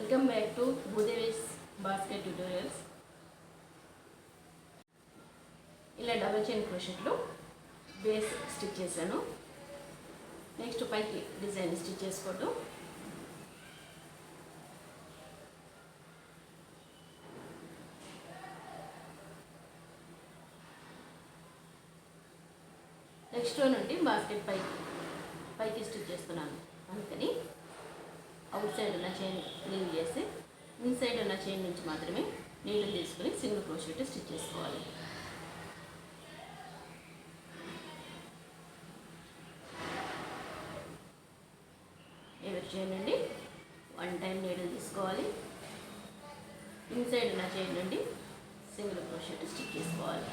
Welcome back to Bhudevi's basket tutorials. ఇలా double chain క్రోషెట్లో base stitch చేశాను. నెక్స్ట్ పైకి డిజైన్ స్టిచ్ చేసుకోవడం. నెక్స్ట్ రో నుండి బాస్కెట్ పైకి స్టిచ్ చేస్తున్నాను. అందుకని అవుట్ సైడ్ ఉన్న చైన్ లీవ్ చేసి ఇన్సైడ్ ఉన్న చైన్ నుంచి మాత్రమే నీళ్ళు తీసుకుని సింగిల్ క్రోషెట్ స్టిచ్ చేసుకోవాలి. ఎవరి చైన్ నుండి 1 టైం నీళ్ళు తీసుకోవాలి. ఇన్సైడ్ ఉన్న చైన్ నుండి సింగిల్ క్రోషెట్ స్టిచ్ చేసుకోవాలి.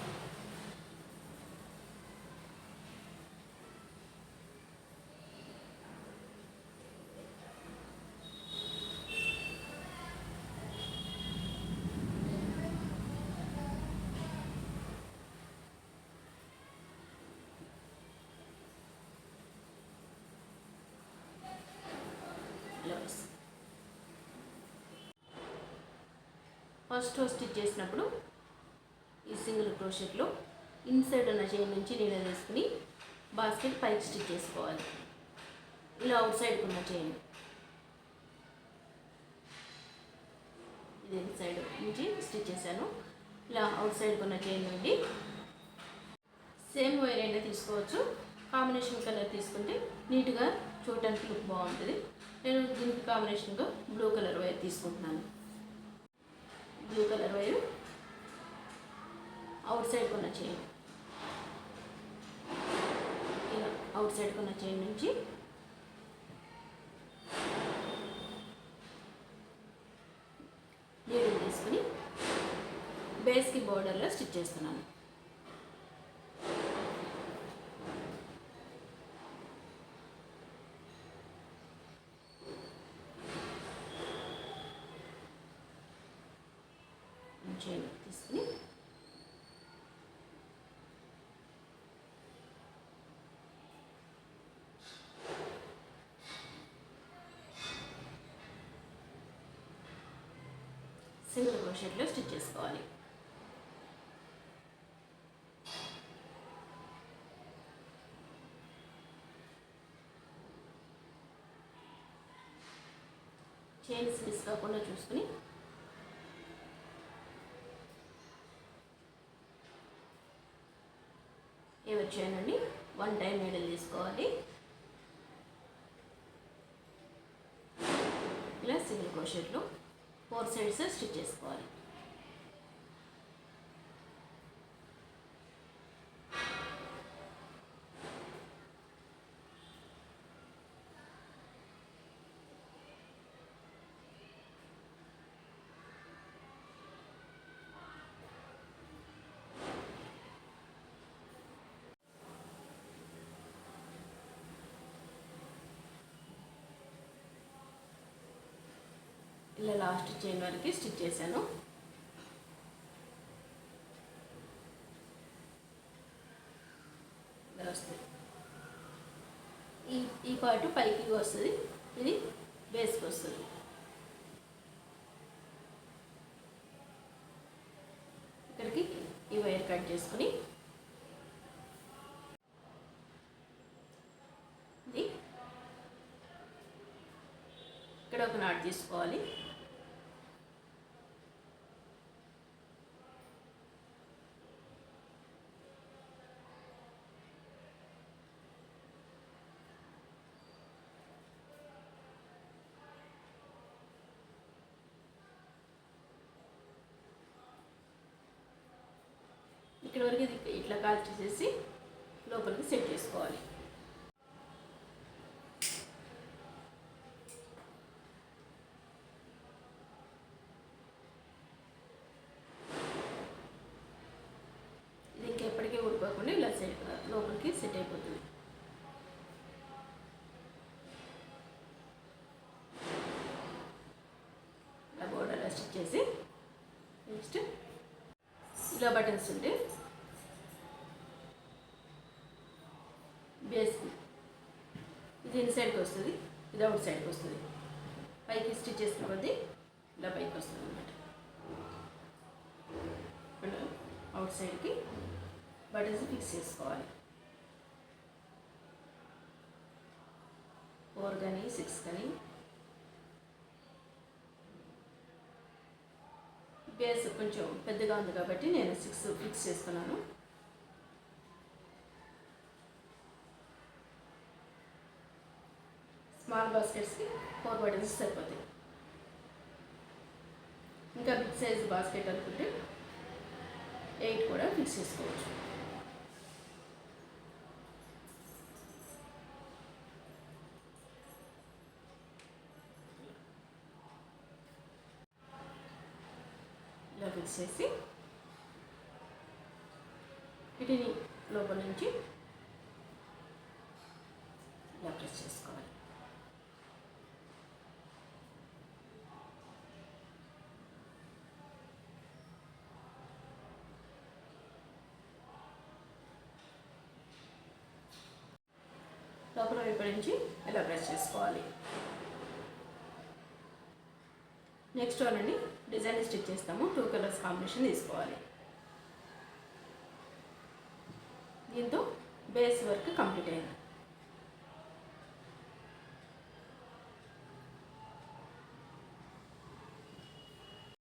ఫస్ట్ రో స్టిచ్ చేసినప్పుడు ఈ సింగిల్ క్రోషెట్లో ఇన్సైడ్ ఉన్న చైన్ నుంచి నీళ్ళ తీసుకుని బాస్కెట్ పైకి స్టిచ్ చేసుకోవాలి. ఇలా అవుట్ సైడ్కి ఉన్న చైన్ ఇది ఇన్సైడ్ నుంచి స్టిచ్ చేశాను. ఇలా అవుట్ సైడ్కి ఉన్న చైన్ నుండి సేమ్ వైర్ అయినా తీసుకోవచ్చు. కాంబినేషన్ కలర్ తీసుకుంటే నీట్గా చూడటానికి లుక్ బాగుంటుంది. నేను దీనికి కాంబినేషన్గా బ్లూ కలర్ వైర్ తీసుకుంటున్నాను. Blue colour wire out side కొన్న చైన్, ఇలా అవుట్ సైడ్ కొన్న చైన్ నుంచి నీడిల్ తీసుకుని బేస్కి బోర్డర్లో స్టిచ్ చేస్తున్నాను. చైన్ తీసుకుని సింగిల్ క్రోషెట్లో స్టిచ్ చేసుకోవాలి. చైన్స్ మిస్ కాకుండా చూసుకుని ఎవరి చైన్ అండి 1 టైం నీడిల్ తీసుకోవాలి. ఇలా సింగిల్ క్రోషెట్లో 4 సైడ్స్ స్టిచ్ చేసుకోవాలి. ఇలా లాస్ట్ చైన్ వరకు స్టిచ్ చేశాను. ఇలా వస్తుంది. ఈ పార్ట్ పైకి వస్తుంది, ఇది బేస్కి వస్తుంది. ఇక్కడికి ఈ వైర్ కట్ చేసుకుని ఇక్కడ ఒక నాట్ తీసుకోవాలి. ఇక్కడ వరకు ఇది ఇట్లా కాల్ చేసేసి లోపలికి సెట్ చేసుకోవాలి. ఇది ఇంకెప్పటికీ ఊడిపోకుండా ఇలా లోపలికి సెట్ అయిపోతుంది. ఇలా బోర్డర్ స్టిచ్ చేసి నెక్స్ట్ ఇలా బటన్స్ ఉంటే బేస్ ఇది ఇన్సైడ్కి వస్తుంది, ఇది అవుట్ సైడ్కి వస్తుంది. పైకి స్టిచ్ చేసిన కొద్దీ ఇలా పైకి వస్తుంది అనమాట. ఇప్పుడు అవుట్ సైడ్కి బటన్స్ ఫిక్స్ చేసుకోవాలి. 4 కానీ 6 కానీ. బేస్ కొంచెం పెద్దగా ఉంది కాబట్టి నేను 6 ఫిక్స్ చేసుకున్నాను. స్మాల్ బాస్కెట్స్కి 4 బటన్స్ సరిపోతాయి. ఇంకా బిగ్ సైజ్ బాస్కెట్ అనుకుంటే 8 కూడా ఫిక్స్ చేసుకోవచ్చు. ఇలా ఫిక్స్ చేసి వీటిని లోపల నుంచి ఇలా ప్రెస్ చేసుకోవాలి. లోపల వైపు నుంచి ఇలా ప్రెస్ చేసుకోవాలి. నెక్స్ట్ వన్ అండి, డిజైన్ స్టిచ్ చేస్తాము. 2 కలర్స్ కాంబినేషన్ తీసుకోవాలి. దీంతో బేస్ వర్క్ కంప్లీట్ అయింది.